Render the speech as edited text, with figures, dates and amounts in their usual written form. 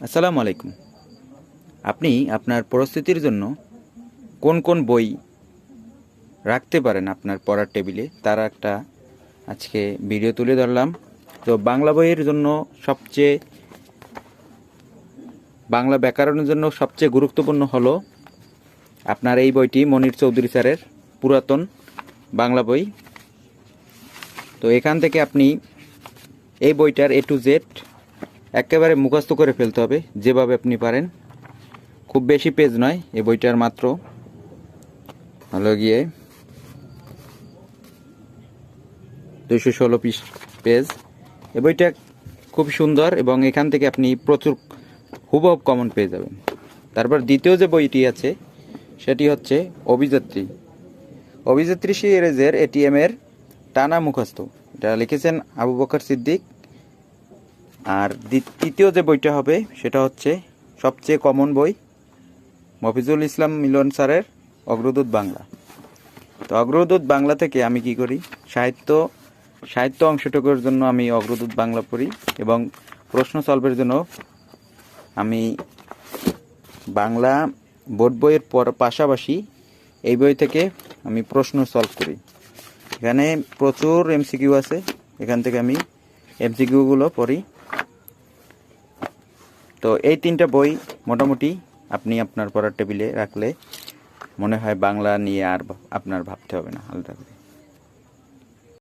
আসসালামু আলাইকুম। আপনি আপনার পরিস্থিতির জন্য কোন কোন বই রাখতে পারেন আপনার পড়ার টেবিলে, তার একটা আজকে ভিডিও তুলে ধরলাম। তো বাংলা বইয়ের জন্য বাংলা ব্যাকরণের জন্য সবচেয়ে গুরুত্বপূর্ণ হলো আপনার এই বইটি, মনির চৌধুরী স্যারের পুরাতন বাংলা বই। তো এখান থেকে আপনি এই বইটার A to Z একেবারে মুখস্থ করে ফেলতে হবে যেভাবে আপনি পারেন। খুব বেশি পেজ নয় এই বইটার, মাত্র হলো গিয়ে 216 পেজ। এই বইটা খুব সুন্দর এবং এখান থেকে আপনি প্রচুর হুবহু কমন পেয়ে যাবেন। তারপর দ্বিতীয় যে বইটি আছে সেটি হচ্ছে অভিযাত্রী সিরিজের ATM এর টানা মুখস্থ। এটা লিখেছেন আবু বকর সিদ্দিক। আর তৃতীয় যে বইটা হবে সেটা হচ্ছে সবচেয়ে কমন বই, মফিজুল ইসলাম মিলন স্যারের অগ্রদূত বাংলা। তো অগ্রদূত বাংলা থেকে আমি কি করি, সাহিত্য অংশটুকুর জন্য আমি অগ্রদূত বাংলা পড়ি এবং প্রশ্ন সলভের জন্য আমি বাংলা বোর্ড বইয়ের পাশাপাশি এই বই থেকে আমি প্রশ্ন সলভ করি। এখানে প্রচুর MCQ আছে, এখান থেকে আমি MCQগুলো পড়ি। তো এই তিনটা বই মোটামুটি আপনি আপনার পড়ার টেবিলে রাখলে মনে হয় বাংলা নিয়ে আর আপনার ভাবতে হবে না আলাদা করে।